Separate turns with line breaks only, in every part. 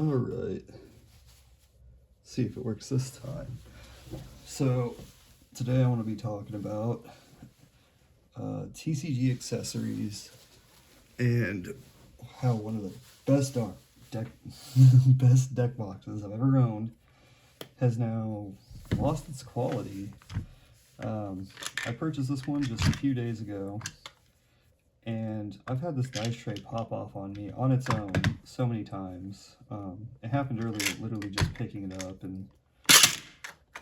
Alright. See if it works this time. So, today I want to be talking about TCG accessories and how one of the best best deck boxes I've ever owned has now lost its quality. I purchased this one just a few days ago, and I've had this dice tray pop off on me on its own so many times. It happened earlier, literally just picking it up, and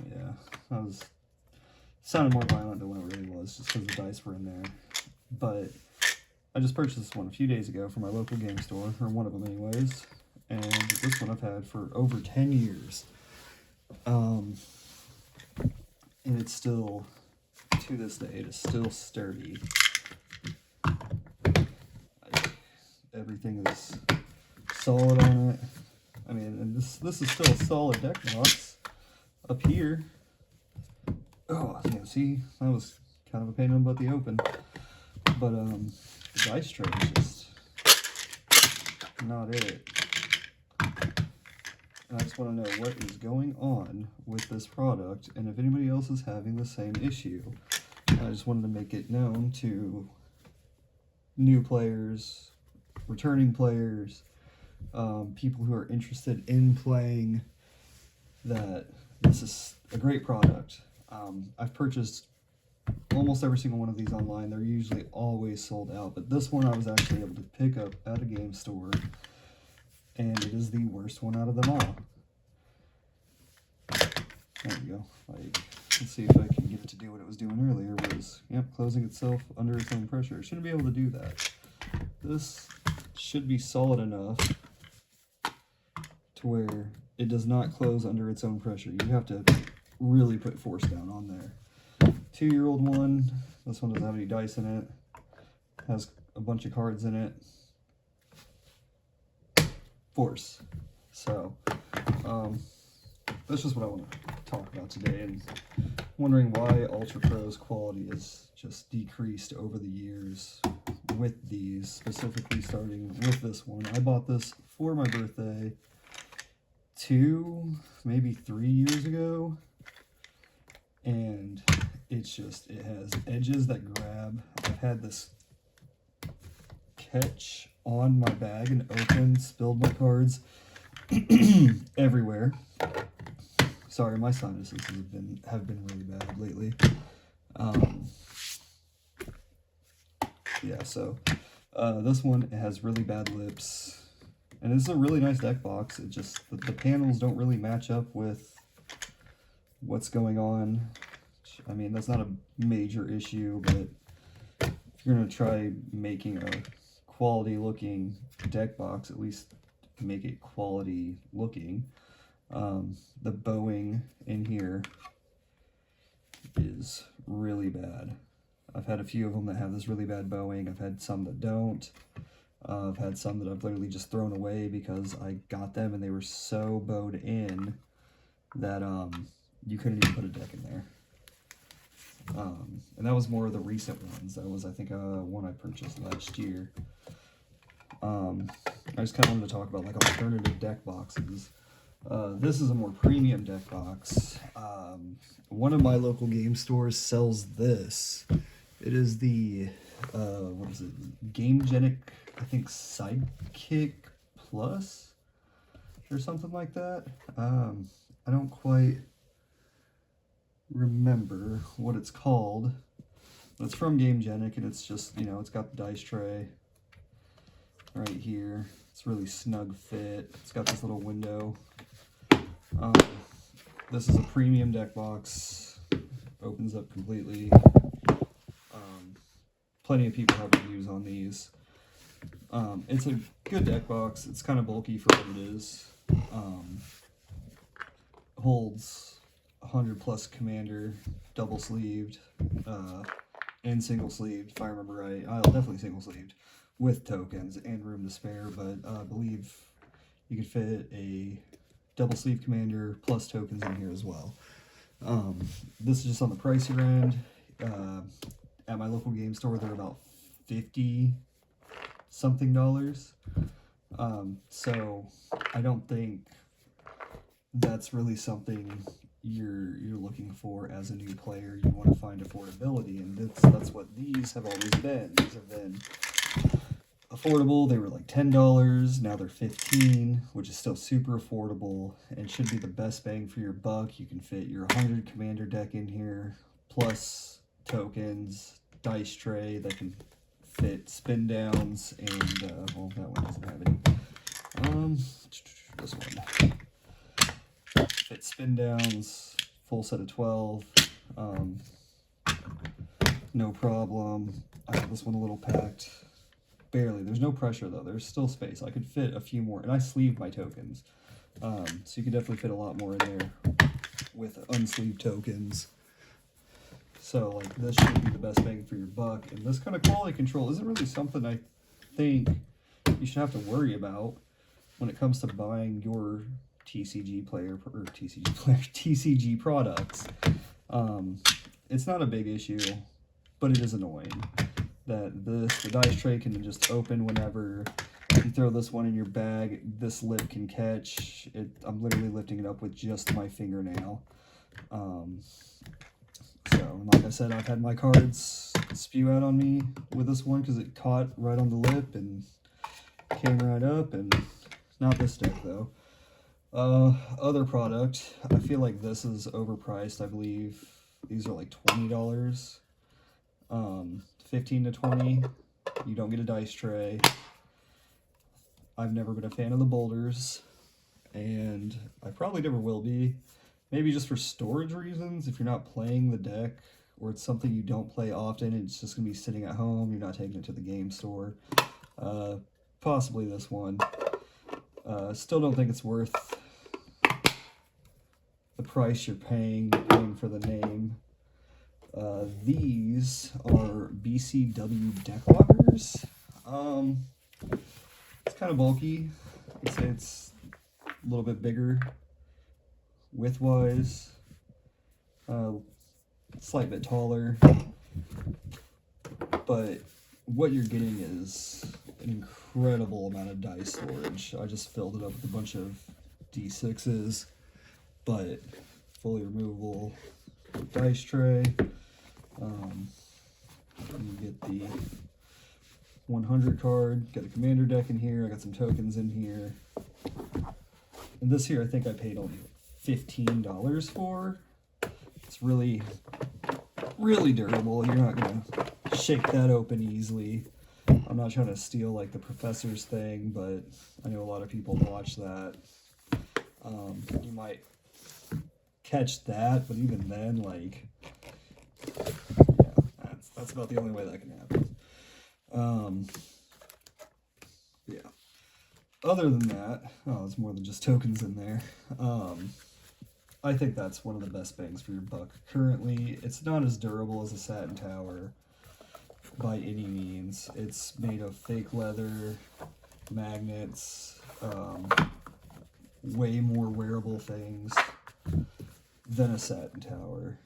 yeah, that was sounded more violent than what it really was, just because the dice were in there. But I just purchased this one a few days ago from my local game store, or one of them anyways, and this one I've had for over 10 years. And it's still, to this day, it is still sturdy. Everything is solid on it. I mean, and this is still a solid deck box up here. Oh, yeah, see, that was kind of a pain in the butt to open. But the dice tray is just not it. And I just want to know what is going on with this product, and if anybody else is having the same issue. I just wanted to make it known to new players, returning players, people who are interested in playing, that this is a great product. I've purchased almost every single one of these online. They're usually always sold out, but this one I was actually able to pick up at a game store, and it is the worst one out of them all. There we go. Let's see if I can get it to do what it was doing earlier, was, closing itself under its own pressure. It shouldn't be able to do that. This should be solid enough to where it does not close under its own pressure. You have to really put force down on there. 2-year-old one. This one doesn't have any dice in it. Has a bunch of cards in it. Force. So, that's just what I want to talk about today, and wondering why Ultra Pro's quality has just decreased over the years with these, specifically starting with this one. I bought this for my birthday 2, maybe 3 years ago, and it has edges that grab. I've had this catch on my bag and open, spilled my cards everywhere. Sorry, my sinuses have been really bad lately. Yeah, so this one, it has really bad lips, and this is a really nice deck box. It just, the panels don't really match up with what's going on. I mean, that's not a major issue, but if you're going to try making a quality looking deck box, at least make it quality looking. The bowing in here is really bad. I've had a few of them that have this really bad bowing. I've had some that don't. I've had some that I've literally just thrown away because I got them and they were so bowed in that you couldn't even put a deck in there. And that was more of the recent ones. That was, I think, one I purchased last year. I just kind of wanted to talk about like alternative deck boxes. This is a more premium deck box. One of my local game stores sells this. It is the, what is it, Gamegenic, I think, Sidekick Plus, or something like that. I don't quite remember what it's called. But it's from Gamegenic, and it's just, it's got the dice tray right here. It's really snug fit. It's got this little window. This is a premium deck box. Opens up completely. Plenty of people have reviews on these. It's a good deck box. It's kind of bulky for what it is. Holds 100 plus commander, double sleeved, and single sleeved, if I remember right. Definitely single sleeved, with tokens and room to spare, but I believe you could fit a double sleeve commander plus tokens in here as well. This is just on the pricier end. At my local game store, they're about $50 something. So I don't think that's really something you're looking for as a new player. You want to find affordability, and that's what these have always been. These have been affordable. They were like $10. Now they're 15, which is still super affordable and should be the best bang for your buck. You can fit your 100 commander deck in here, plus tokens, dice tray that can fit spin downs, and well, that one doesn't have any. This one fit spin downs, full set of 12. No problem. I have this one a little packed. Barely. There's no pressure though. There's still space. I could fit a few more, and I sleeve my tokens. So you could definitely fit a lot more in there with unsleeved tokens. So like this should be the best bang for your buck. And this kind of quality control isn't really something I think you should have to worry about when it comes to buying your TCG TCG products. It's not a big issue, but it is annoying that the dice tray can just open whenever you throw this one in your bag. This lip can catch it. I'm literally lifting it up with just my fingernail. So like I said, I've had my cards spew out on me with this one because it caught right on the lip and came right up. And not this deck though. Other product, I feel like this is overpriced. I believe these are like $20. 15 to 20. You don't get a dice tray. I've never been a fan of the boulders, and I probably never will be. Maybe just for storage reasons, if you're not playing the deck, or it's something you don't play often, it's just going to be sitting at home, you're not taking it to the game store. Possibly this one. Still don't think it's worth the price you're paying for the name. These are BCW deck lockers. It's kind of bulky. I'd say it's a little bit bigger width-wise, slight bit taller, but what you're getting is an incredible amount of dice storage. I just filled it up with a bunch of D6s, but fully removable dice tray. You get the 100 card, got a commander deck in here, I got some tokens in here. And this here I think I paid only $15 for. It's really, really durable. You're not gonna shake that open easily. I'm not trying to steal like the professor's thing, but I know a lot of people watch that. You might catch that, but even then, like, yeah, that's about the only way that can happen. Yeah. Other than that, oh, there's more than just tokens in there. I think that's one of the best bangs for your buck. Currently, it's not as durable as a Satin Tower by any means. It's made of fake leather, magnets, way more wearable things than a Satin Tower.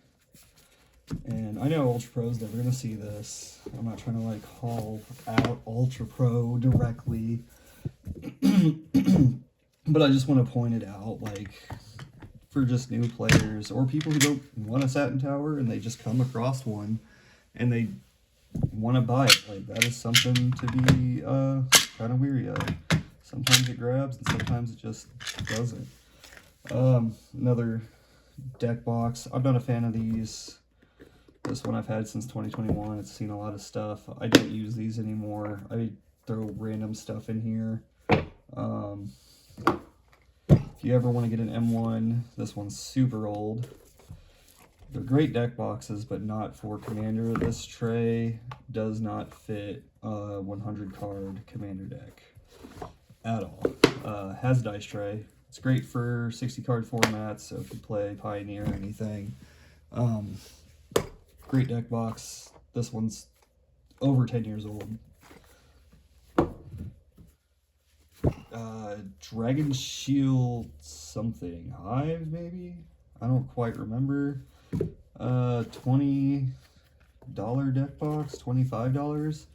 And I know Ultra Pro's never going to see this. I'm not trying to like call out Ultra Pro directly. But I just want to point it out, like, for just new players or people who don't want a Satin Tower and they just come across one and they want to buy it. Like, that is something to be kind of weary of. Sometimes it grabs and sometimes it just doesn't. Another deck box. I'm not a fan of these. This one I've had since 2021. It's seen a lot of stuff. I don't use these anymore. I throw random stuff in here. If you ever want to get an M1, this one's super old. They're great deck boxes, but not for Commander. This tray does not fit a 100 card Commander deck at all. Has a dice tray. It's great for 60 card formats, so if you play Pioneer or anything. Great deck box. This one's over 10 years old. Dragon Shield something. Hive, maybe? I don't quite remember. $20 deck box, $25.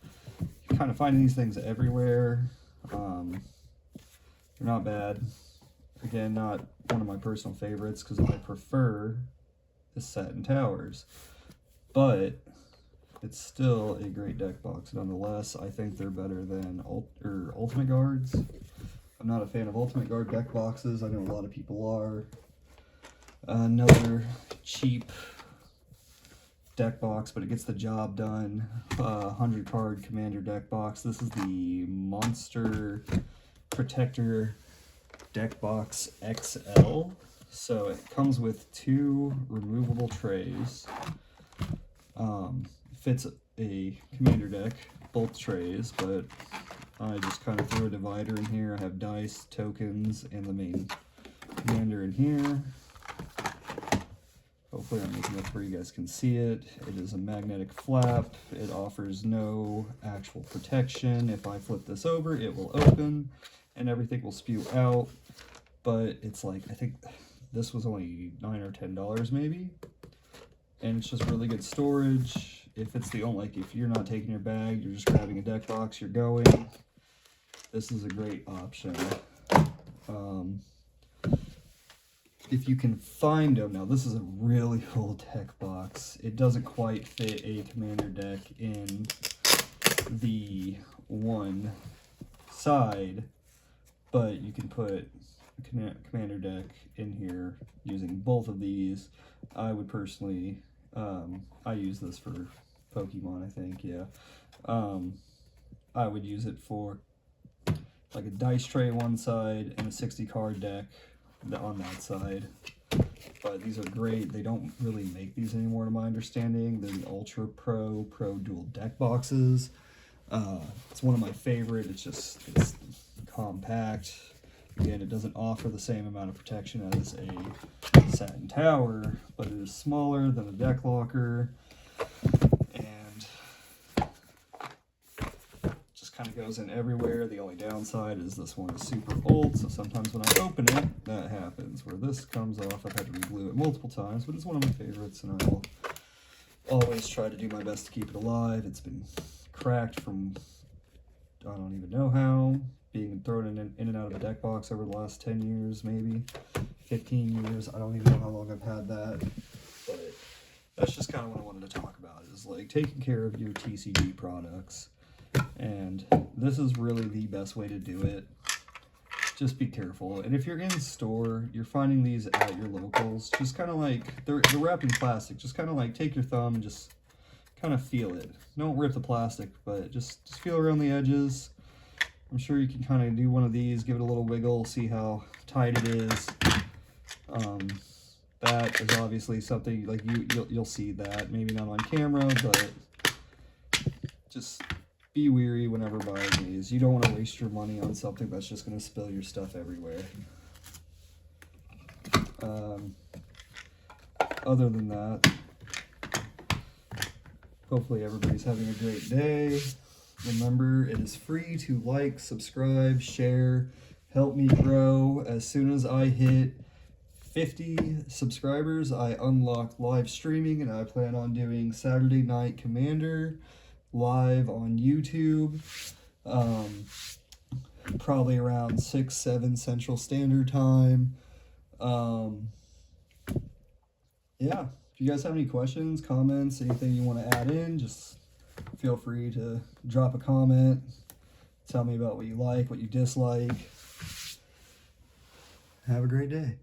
You kind of find these things everywhere. They're not bad. Again, not one of my personal favorites because I prefer the Satin Towers, but it's still a great deck box nonetheless. I think they're better than Ultimate Guards. I'm not a fan of Ultimate Guard deck boxes. I know a lot of people are. Another cheap deck box, but it gets the job done. 100 card Commander deck box. This is the Monster Protector deck box XL. So it comes with 2 removable trays. Fits a Commander deck, both trays, but I just kind of threw a divider in here. I have dice, tokens, and the main Commander in here. Hopefully I'm making it where you guys can see it. It is a magnetic flap. It offers no actual protection. If I flip this over, it will open and everything will spew out. But it's like, I think this was only $9 or $10 maybe. And it's just really good storage. If it's the only, like if you're not taking your bag, you're just grabbing a deck box, you're going. This is a great option. If you can find them, now this is a really old deck box. It doesn't quite fit a Commander deck in the one side, but you can put a Commander deck in here using both of these. I would personally, I use this for Pokemon, I think, yeah. I would use it for like a dice tray one side and a 60 card deck on that side. But these are great. They don't really make these anymore to my understanding. They're the Ultra Pro Dual deck boxes. It's one of my favorite. It's compact. Again, it doesn't offer the same amount of protection as a Satin Tower, but it is smaller than a deck locker, and just kind of goes in everywhere. The only downside is this one is super old, so sometimes when I open it, that happens, where this comes off. I've had to re-glue it multiple times, but it's one of my favorites, and I will always try to do my best to keep it alive. It's been cracked from, I don't even know how, being thrown in and out of a deck box over the last 10 years, maybe 15 years. I don't even know how long I've had that, but that's just kind of what I wanted to talk about, is like taking care of your TCG products. And this is really the best way to do it. Just be careful. And if you're in store, you're finding these at your locals, just kind of like, they're wrapped in plastic. Just kind of like take your thumb and just kind of feel it. Don't rip the plastic, but just feel around the edges. I'm sure you can kind of do one of these, give it a little wiggle, see how tight it is. That is obviously something like you'll see that, maybe not on camera, but just be weary whenever buying these. You don't want to waste your money on something that's just going to spill your stuff everywhere. Other than that, hopefully everybody's having a great day. Remember, it is free to like, subscribe, share, help me grow. As soon as I hit 50 subscribers, I unlock live streaming, and I plan on doing Saturday Night Commander live on YouTube, probably around 6, 7 Central Standard Time. Yeah, if you guys have any questions, comments, anything you want to add in, just feel free to drop a comment. Tell me about what you like, what you dislike. Have a great day.